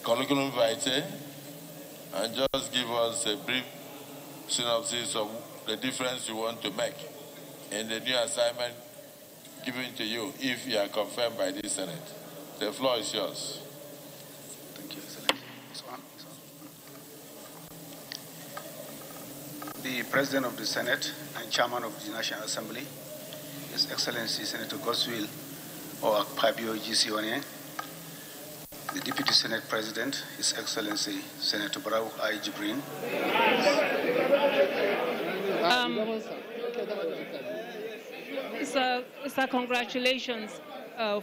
curriculum vitae and just give us a brief synopsis of the difference you want to make in the new assignment given to you if you are confirmed by the Senate. The floor is yours. Thank you, Excellency. The President of the Senate and Chairman of the National Assembly, His Excellency Senator Goswill or Akpabio GCONE, the Deputy Senate President, His Excellency Senator Barau I. Jibrin. Sir, congratulations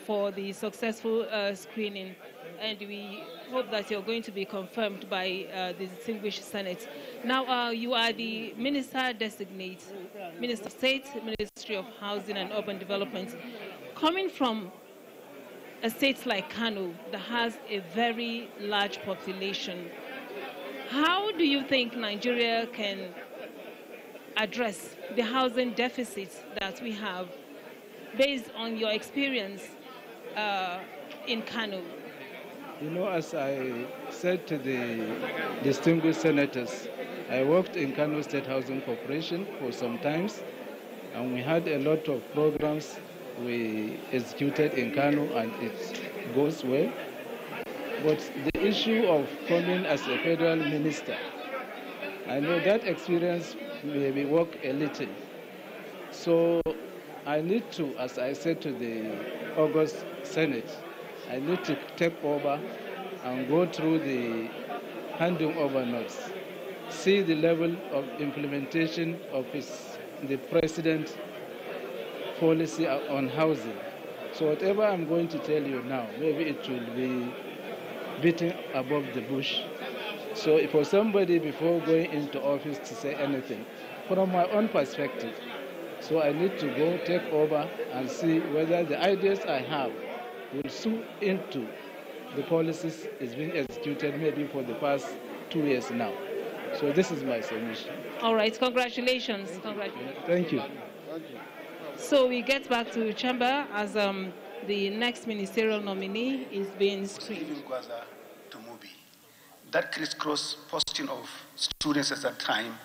for the successful screening, and we hope that you're going to be confirmed by the distinguished Senate. Now, you are the Minister Designate, Minister of State, Ministry of Housing and Urban Development. Coming from a state like Kano that has a very large population, how do you think Nigeria can address the housing deficit that we have based on your experience in Kano? You know, as I said to the distinguished senators, I worked in Kano State Housing Corporation for some time, and we had a lot of programs we executed in Kano, and it goes well. But the issue of coming as a federal minister, I know that experience maybe work a little. So I need to, as I said to the August Senate, I need to take over and go through the handing over notes, see the level of implementation of the president's policy on housing. So whatever I'm going to tell you now, maybe it will be beating above the bush. So for somebody before going into office to say anything, from my own perspective, so I need to go take over and see whether the ideas I have will suit into the policies is being executed maybe for the past 2 years now. So this is my submission. All right, congratulations. Congratulations. Thank you. So we get back to chamber as the next ministerial nominee is being screened. That crisscross posting of students at that time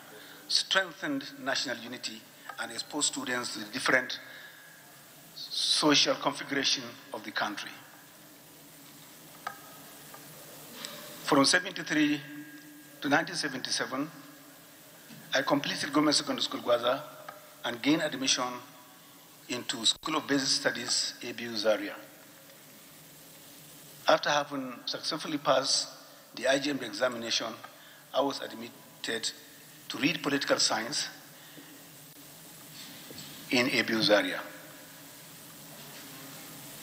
strengthened national unity and exposed students to the different social configuration of the country. From 1973 to 1977, I completed Government Secondary School Gwaza and gained admission into School of Basic Studies, Abu Zaria. After having successfully passed the IGM examination, I was admitted to read political science in Abu Zaria.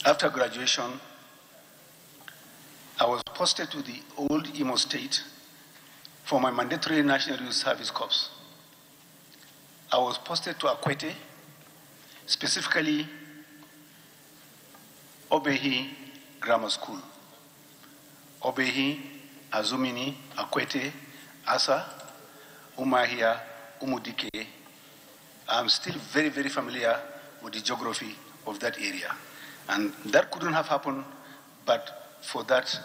After graduation, I was posted to the old Imo State for my mandatory National Youth Service Corps. I was posted to Akwete, specifically Obehi Grammar School. Obehi, Azumini, Akwete, Asa, Umahia, Umudike. I'm still very, very familiar with the geography of that area. And that couldn't have happened but for that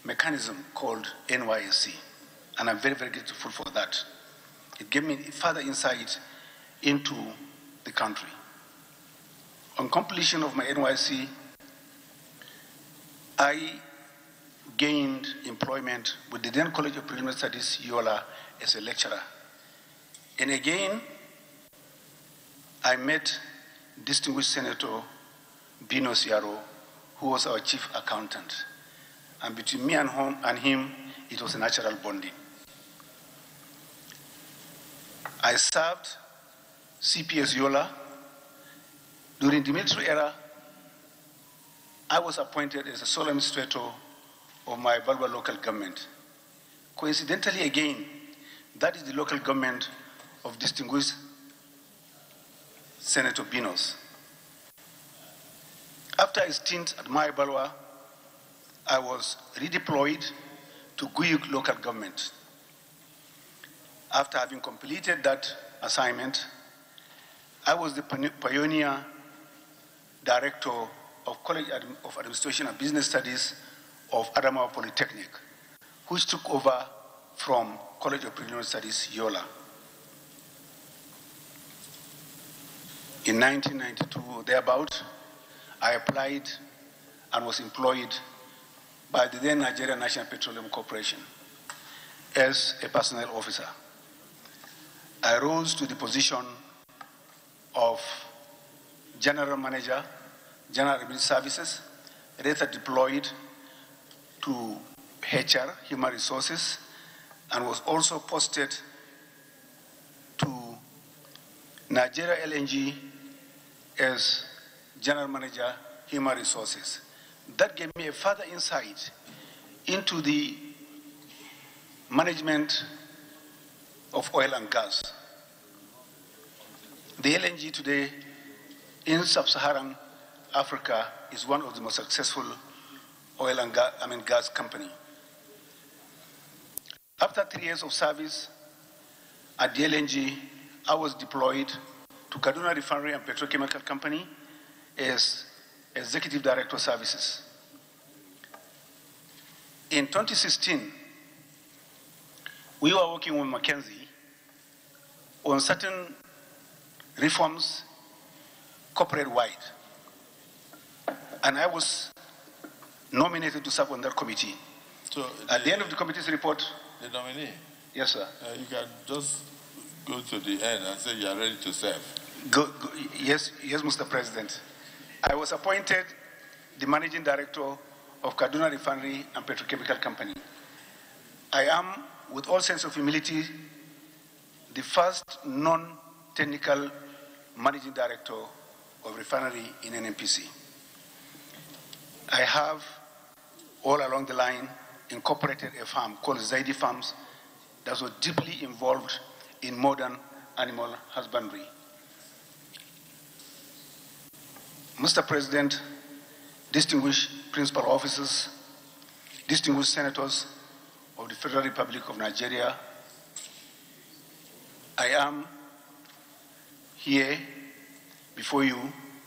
mechanism called NYSC. And I'm very, very grateful for that. It gave me further insight into the country. On completion of my NYSC, I gained employment with the then College of Preliminary Studies, Yola, as a lecturer. And again, I met distinguished Senator Bino Siaro, who was our chief accountant. And between me and him, it was a natural bonding. I served CPS Yola. During the military era, I was appointed as a sole administrator of my Balwa local government. Coincidentally again, that is the local government of distinguished Senator Binos. After a stint at my Balwa, I was redeployed to Guyuk local government. After having completed that assignment, I was the pioneer director of College of Administration and Business Studies of Adamawa Polytechnic, which took over from College of Preliminary Studies, Yola. In 1992, thereabout, I applied and was employed by the then Nigerian National Petroleum Corporation as a personnel officer. I rose to the position of General Manager, General Administrative Services, later deployed to HR, Human Resources, and was also posted to Nigeria LNG as General Manager, Human Resources. That gave me a further insight into the management of oil and gas. The LNG today in sub-Saharan Africa is one of the most successful oil and gas company. After 3 years of service at the LNG, I was deployed to Kaduna Refinery and Petrochemical Company as Executive Director of Services. In 2016, we were working with McKinsey on certain reforms corporate-wide, and I was nominated to serve on that committee. So at the end of the committee's report, the nominee? Yes, sir. You can just go to the end and say you are ready to serve. Yes, Mr. President. I was appointed the Managing Director of Kaduna Refinery and Petrochemical Company. I am, with all sense of humility, the first non-technical Managing Director of refinery in NNPC. I have, all along the line, incorporated a farm called Zaidi Farms that was deeply involved in modern animal husbandry. Mr. President, distinguished principal officers, distinguished senators of the Federal Republic of Nigeria, I am here before you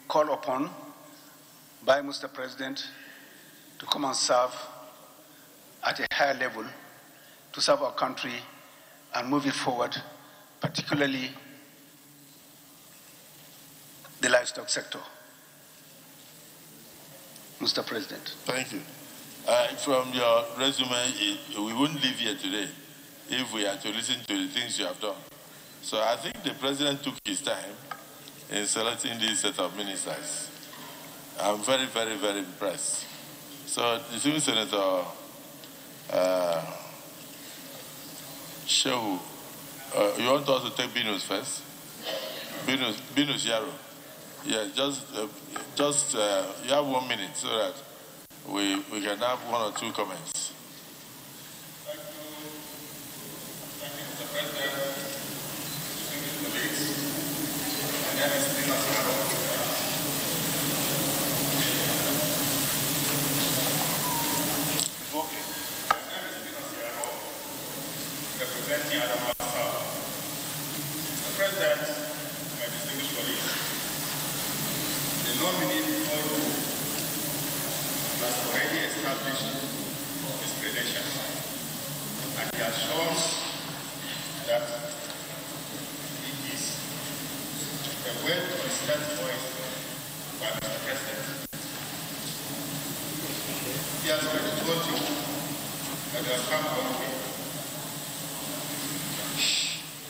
called upon by Mr. President to come and serve at a higher level to serve our country and move it forward, particularly the livestock sector. Mr. President. Thank you. From your resume, we wouldn't live here today if we had to listen to the things you have done. So I think the President took his time in selecting this set of ministers. I'm very, very, very impressed. So, distinguished Senator Shehu, you want us to take Binus first? Binus Yaro. Yeah, just you have 1 minute so that we can have 1 or 2 comments. Thank you, Mr. President, distinguished colleagues. My name is Binus Yaro. Okay. My name is Binus Yaro, representing Adamawa South. Mr. President, my distinguished colleagues, the nominee before you has already established his credentials, and he has shown that he is a well-considered voice by Mr. President. He has already told you that he has come a long way.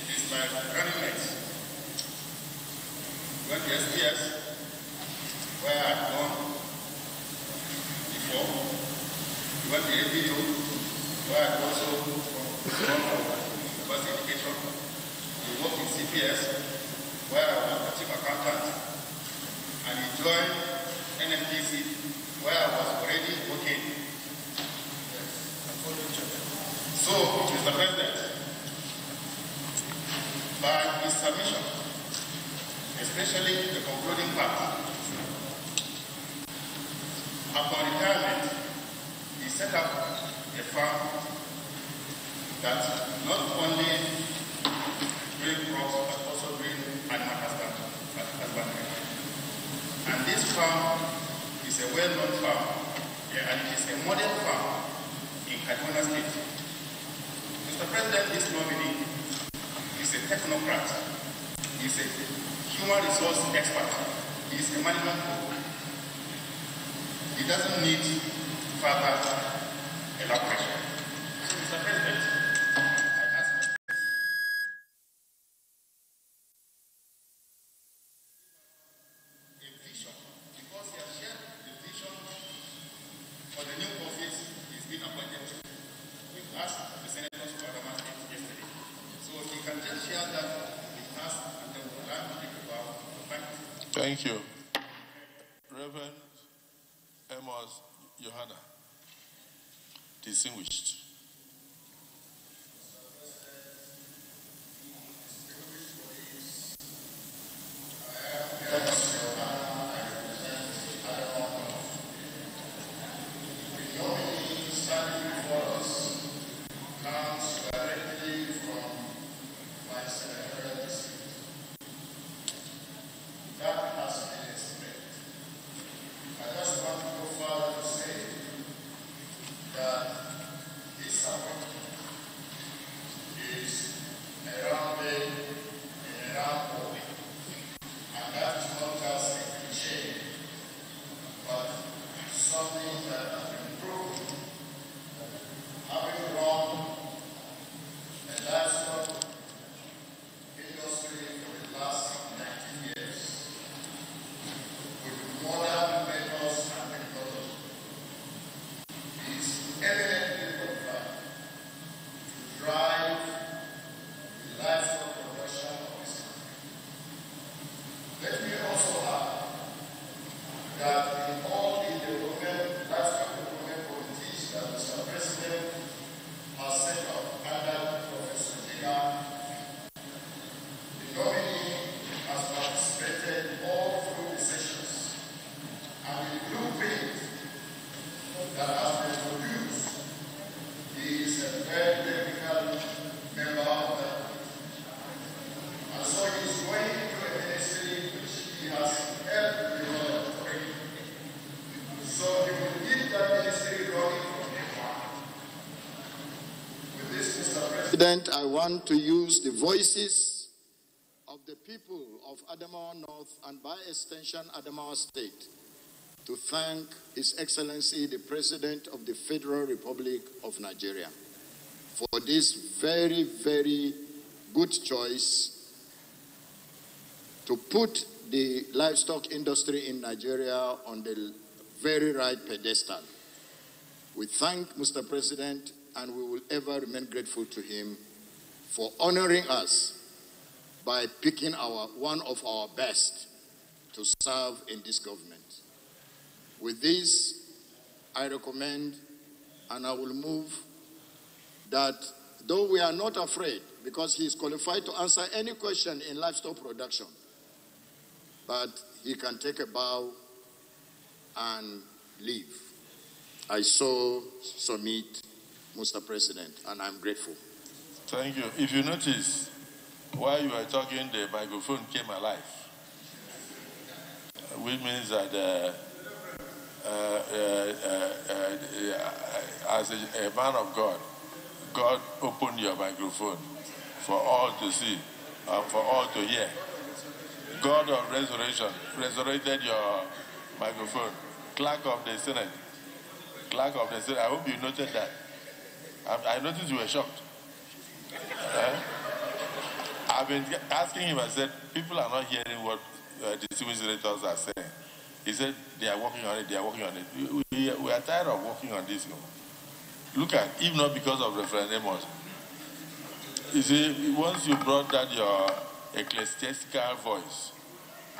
It is like running mates. When the SDS, where I had gone before, when the APU, where I also gone for first education, he worked in CPS, where I was a chief accountant, and he joined NNPC, where I was already working. So, Mr. President, by his submission, especially the concluding part, upon retirement, he set up a farm that not only bring crops but also bring animal husbandry. And this farm is a well-known farm, and it is a model farm Kaduna State. Mr. President, this nominee is a technocrat. He is a human resource expert. He is a management guru. He doesn't need further elaboration. So, Mr. President, I ask a vision, because he has shared the vision for the new office he's been appointed to. We've asked the senators for Adamawa State yesterday. So if he can just share that with us, and then we'll learn to think about the fact. Thank you. Reverend Amos Johanna, distinguished. I want to use the voices of the people of Adamawa North and by extension Adamawa State to thank His Excellency the President of the Federal Republic of Nigeria for this very, very good choice to put the livestock industry in Nigeria on the very right pedestal. We thank Mr. President, and we will ever remain grateful to him for honoring us by picking one of our best to serve in this government. With this, I recommend and I will move that though we are not afraid, because he is qualified to answer any question in livestock production, but he can take a bow and leave. I so submit, Mr. President, and I'm grateful. Thank you. If you notice, while you were talking, the microphone came alive, which means that as a man of God, God opened your microphone for all to see, for all to hear. God of resurrection resurrected your microphone. Clerk of the Senate. Clerk of the Senate. I hope you noted that. I noticed you were shocked. I've been asking him, I said, people are not hearing what distinguished senators are saying. He said, they are working on it, they are working on it. We are tired of working on this. Look at, if not because of Reverend Amos. You see, once you brought that your ecclesiastical voice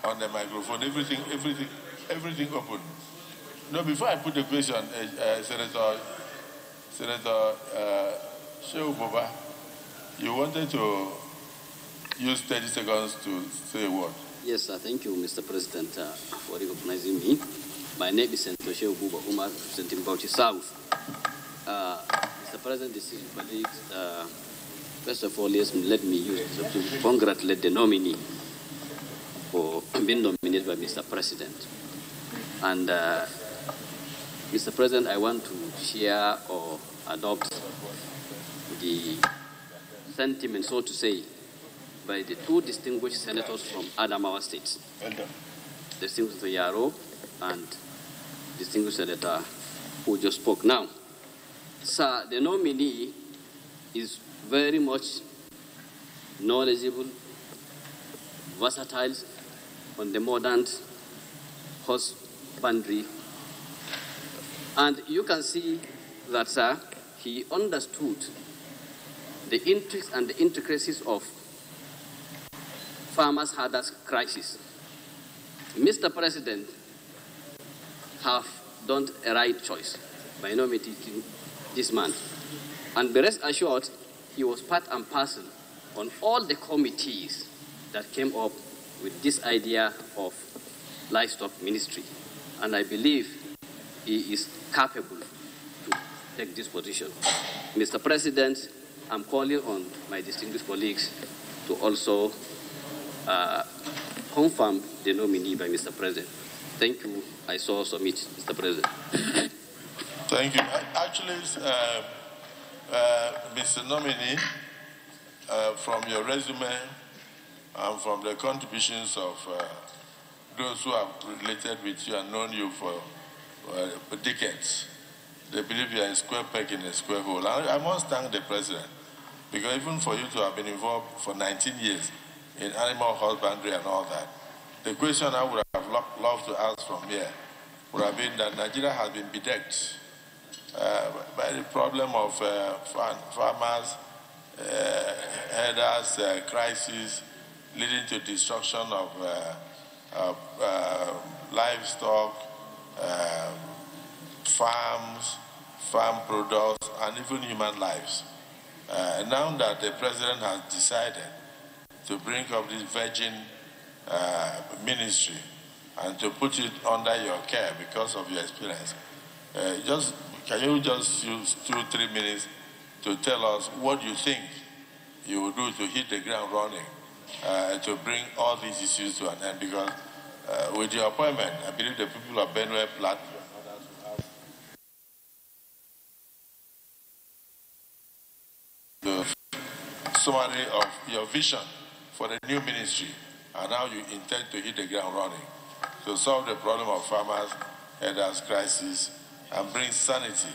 on the microphone, everything opened. No, before I put the question, Senator Shehu Boba, you wanted to use 30 seconds to say a word. Yes, thank you, Mr. President, for recognizing me. My name is Senator Shehu Boba Umar, representing Bauchi South. Mr. President, distinguished colleagues, first of all, let me use this to congratulate the nominee for being nominated by Mr. President. And Mr. President, I want to share or adopt the sentiment, so to say, by the two distinguished senators from Adamawa State, distinguished Senator Yaro and distinguished Senator who just spoke now. Sir, the nominee is very much knowledgeable, versatile on the modern husbandry. And you can see that, sir, he understood the intricacies and the intricacies of farmers' herders' crisis. Mr. President have done a right choice by nominating this man. And be rest assured, he was part and parcel on all the committees that came up with this idea of livestock ministry. And I believe he is capable to take this position. Mr. President, I'm calling on my distinguished colleagues to also confirm the nominee by Mr. President. Thank you. I so submit, Mr. President. Thank you. Actually, Mr. Nominee, from your resume and from the contributions of those who have related with you and known you for decades, they believe you are a square peg in a square hole. I must thank the President, because even for you to have been involved for 19 years in animal husbandry and all that, the question I would have loved to ask from here would have been that Nigeria has been bedecked by the problem of farmers, herders, crisis, leading to destruction of livestock, farms, farm products, and even human lives. Now that the President has decided to bring up this virgin ministry and to put it under your care because of your experience, can you just use 2-3 minutes to tell us what you think you will do to hit the ground running to bring all these issues to an end? Because with your appointment, I believe the people of Benue Plateau the summary of your vision for the new ministry and how you intend to hit the ground running to solve the problem of farmers, herders, crisis, and bring sanity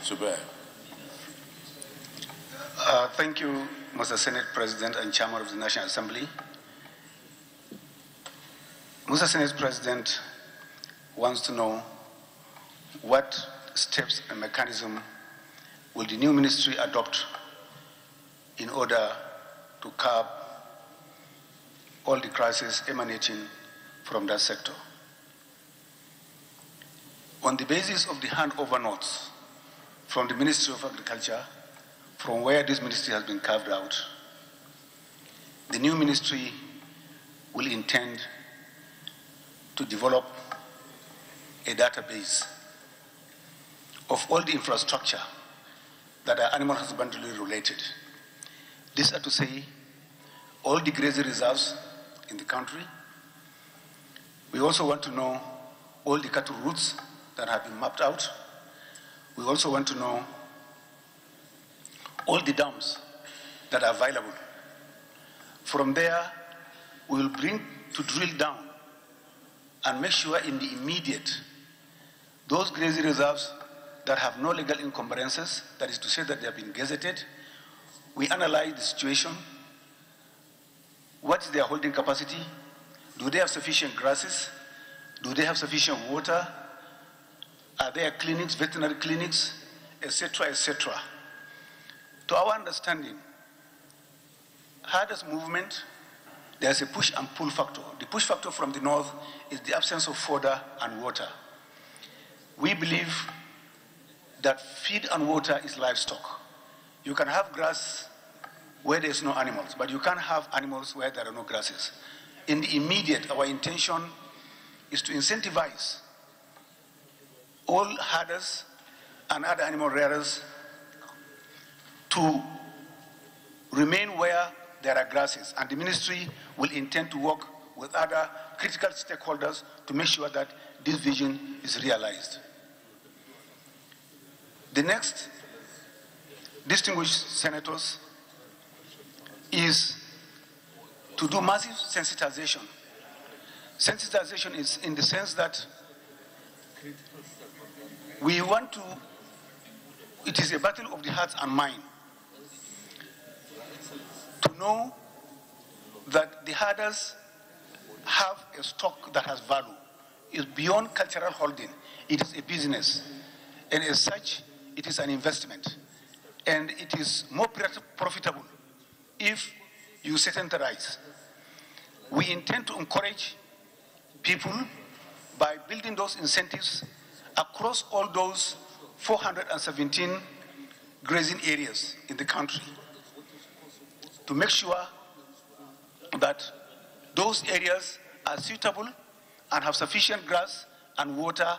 to bear. Thank you, Mr. Senate President and Chairman of the National Assembly. Mr. Senate President wants to know what steps and mechanism will the new ministry adopt in order to curb all the crises emanating from that sector. On the basis of the handover notes from the Ministry of Agriculture, from where this ministry has been carved out, the new ministry will intend to develop a database of all the infrastructure that are animal husbandry related. These are to say, all the grazing reserves in the country. We also want to know all the cattle routes that have been mapped out. We also want to know all the dams that are available. From there, we will bring to drill down and make sure in the immediate, those grazing reserves that have no legal encumbrances, that is to say that they have been gazetted, we analyze the situation. What is their holding capacity? Do they have sufficient grasses? Do they have sufficient water? Are there clinics, veterinary clinics, etc., etc.? To our understanding, herders movement, there's a push and pull factor. The push factor from the north is the absence of fodder and water. We believe that feed and water is livestock. You can have grass where there's no animals, but you can't have animals where there are no grasses. In the immediate, our intention is to incentivize all herders and other animal rearers to remain where there are grasses, and the ministry will intend to work with other critical stakeholders to make sure that this vision is realized. The next, distinguished senators, is to do massive sensitization. Sensitization is in the sense that we want to, it is a battle of the heart and mind, to know that the herders have a stock that has value. It's beyond cultural holding. It is a business. And as such, it is an investment. And it is more profitable if you sedentarize. We intend to encourage people by building those incentives across all those 417 grazing areas in the country to make sure that those areas are suitable and have sufficient grass and water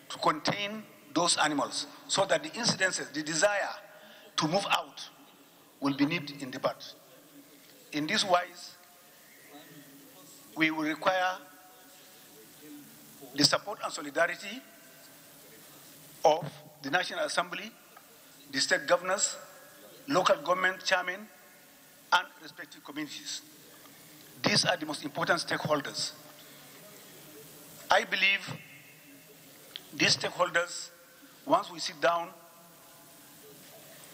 to contain those animals, so that the incidences, the desire to move out, will be nipped in the bud. In this wise, we will require the support and solidarity of the National Assembly, the state governors, local government chairmen, and respective communities. These are the most important stakeholders. I believe these stakeholders, once we sit down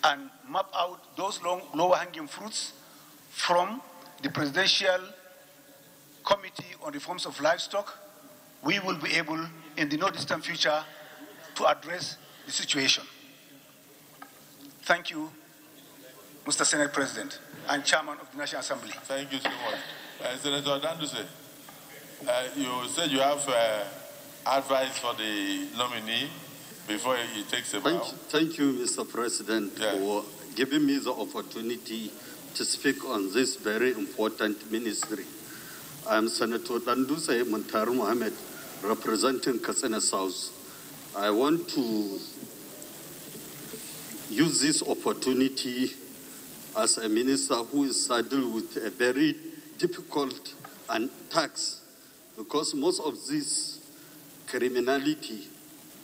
and map out those lower-hanging fruits from the Presidential Committee on Reforms of Livestock, we will be able, in the no-distant future, to address the situation. Thank you, Mr. Senate President and Chairman of the National Assembly. Thank you so much. Senator Danduse, you said you have advice for the nominee before he takes a bow. Thank you, Mr. President, for giving me the opportunity to speak on this very important ministry. I am Senator Danduse Montaru Mohammed, representing Katsina South. I want to use this opportunity as a minister who is saddled with a very difficult task, because most of this criminality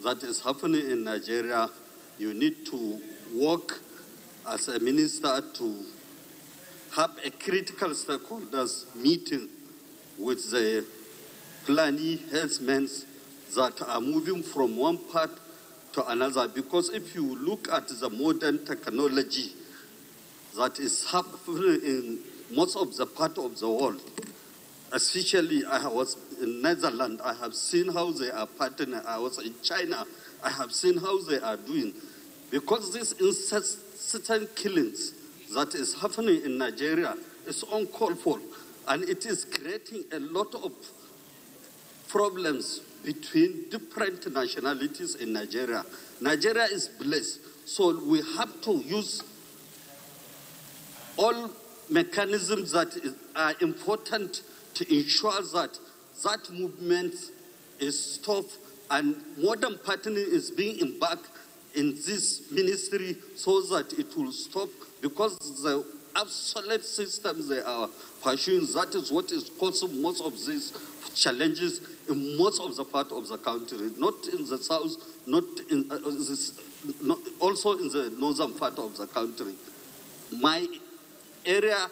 that is happening in Nigeria, you need to work as a minister to have a critical stakeholders meeting with the Fulani herdsmen that are moving from one part to another. Because if you look at the modern technology that is happening in most of the part of the world, especially I was in Netherlands, I have seen how they are partnering. I was in China, I have seen how they are doing. Because this incessant killings that is happening in Nigeria is uncalled for, and it is creating a lot of problems between different nationalities in Nigeria. Nigeria is blessed, so we have to use all mechanisms that are important to ensure that that movement is stopped and modern partnering is being embarked in this ministry so that it will stop, because the obsolete systems they are pursuing, that is what is causing most of these challenges in most of the part of the country, not in the south, not in also in the northern part of the country. My area,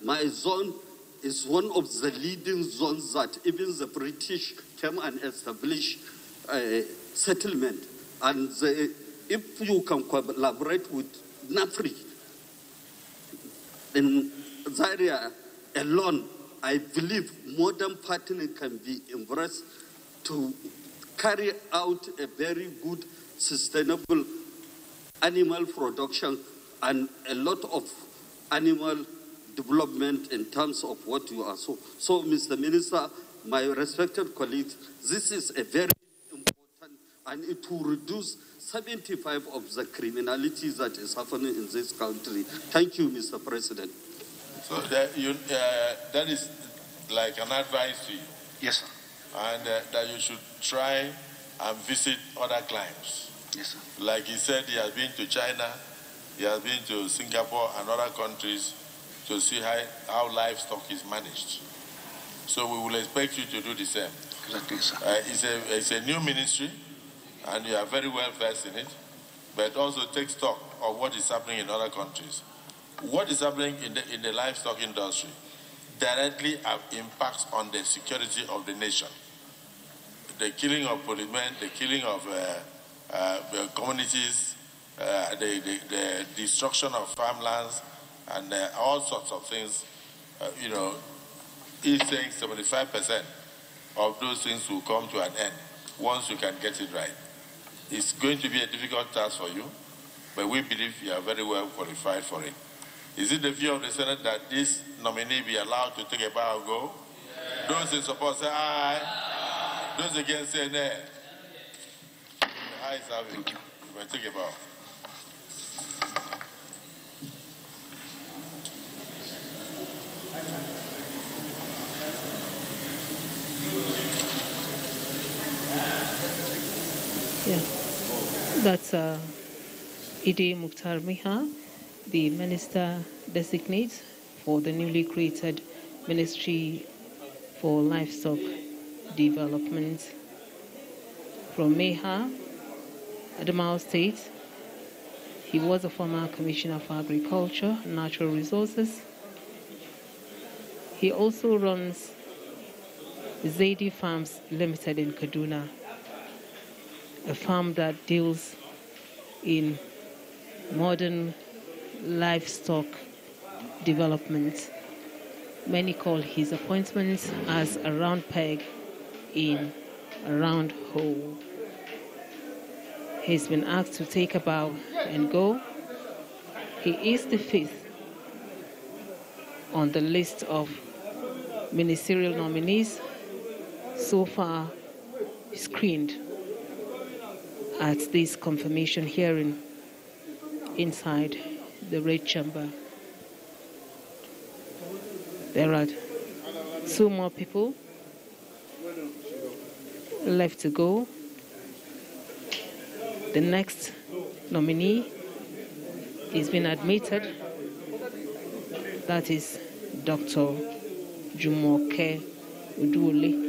my zone, is one of the leading zones that even the British came and established a settlement. And if you can collaborate with NAFRI in Zaria alone, I believe modern partnering can be embraced to carry out a very good, sustainable animal production and a lot of animal development in terms of what you are. So, Mr. Minister, my respected colleagues, this is a very important, and it will reduce 75% of the criminality that is happening in this country. Thank you, Mr. President. So that is like an advice to you. Yes, sir. And that you should try and visit other climes. Yes, sir. Like he said, he has been to China, he has been to Singapore and other countries to see how livestock is managed. So we will expect you to do the same. Exactly, sir. It's a new ministry, and you are very well versed in it. but also take stock of what is happening in other countries. What is happening in the livestock industry directly impacts on the security of the nation. The killing of policemen, the killing of communities, the destruction of farmlands, and all sorts of things, he's saying 75% of those things will come to an end once you can get it right. It's going to be a difficult task for you, but we believe you are very well qualified for it. Is it the view of the Senate that this nominee be allowed to take a bow and go? Yeah. Those in support say aye. Aye. Those against say nay. The ayes have it. You may take a bow. Yeah, that's Ide Mukhtar Maiha, the Minister Designate for the newly created Ministry for Livestock Development. From Maiha, Adamawa State, he was a former Commissioner for Agriculture and Natural Resources. He also runs Zaidi Farms Limited in Kaduna, a farm that deals in modern livestock development. Many call his appointment as a round peg in a round hole. He's been asked to take a bow and go. He is the fifth on the list of ministerial nominees so far screened at this confirmation hearing inside the Red Chamber. There are 2 more people left to go. The next nominee is being admitted. That is Dr. Jumoke Uduole.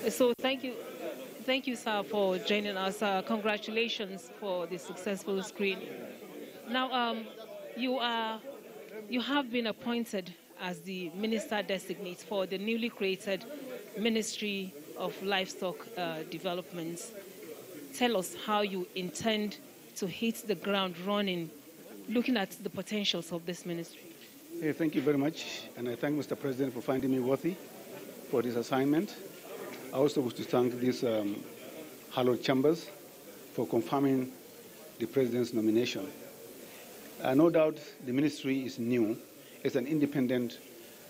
So thank you, sir, for joining us. Congratulations for the successful screening. Now, you have been appointed as the Minister Designate for the newly created Ministry of Livestock Development. Tell us how you intend to hit the ground running, looking at the potentials of this ministry. Hey, thank you very much, and I thank Mr. President for finding me worthy for this assignment. I also wish to thank these hallowed chambers for confirming the President's nomination. No doubt the ministry is new. It's an independent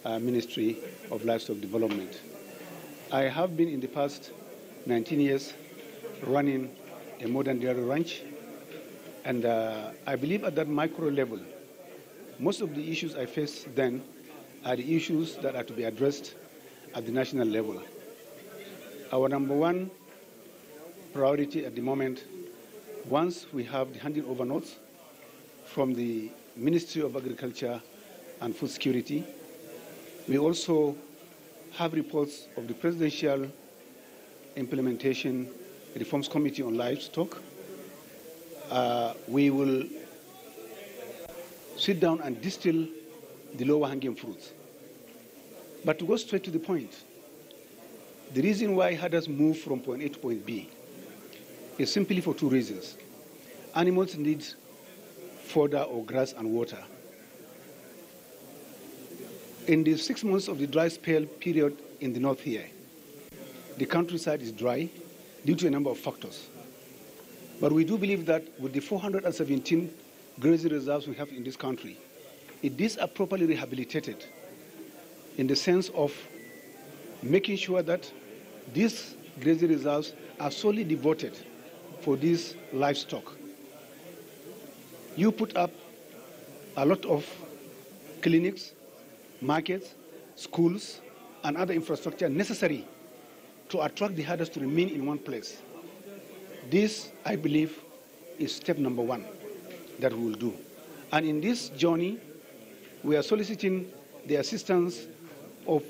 Ministry of Livestock Development. I have been in the past 19 years running a modern dairy ranch, and I believe at that micro level, most of the issues I faced then are the issues that are to be addressed at the national level. Our number one priority at the moment, once we have the handing over notes from the Ministry of Agriculture and Food Security, we also have reports of the Presidential Implementation Reforms Committee on Livestock. We will sit down and distill the lower hanging fruits. But to go straight to the point, The reason why herders move from point A to point B is simply for two reasons. Animals need fodder or grass and water. In the 6 months of the dry spell period in the north here, the countryside is dry due to a number of factors. But we do believe that with the 417 grazing reserves we have in this country, if these are properly rehabilitated in the sense of making sure that these grazing reserves are solely devoted for these livestock. You put up a lot of clinics, markets, schools, and other infrastructure necessary to attract the herders to remain in one place. This, I believe, is step number one that we will do. And in this journey, we are soliciting the assistance of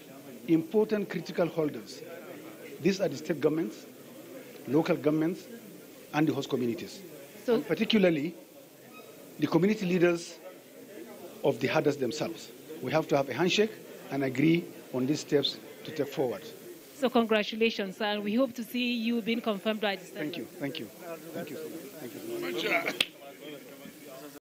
important critical holders. These are the state governments, local governments, and the host communities. So, and particularly, the community leaders of the herders themselves. We have to have a handshake and agree on these steps to take forward. So congratulations, and we hope to see you being confirmed by the Senate. Thank you. Thank you. Thank you so much. Thank you so much.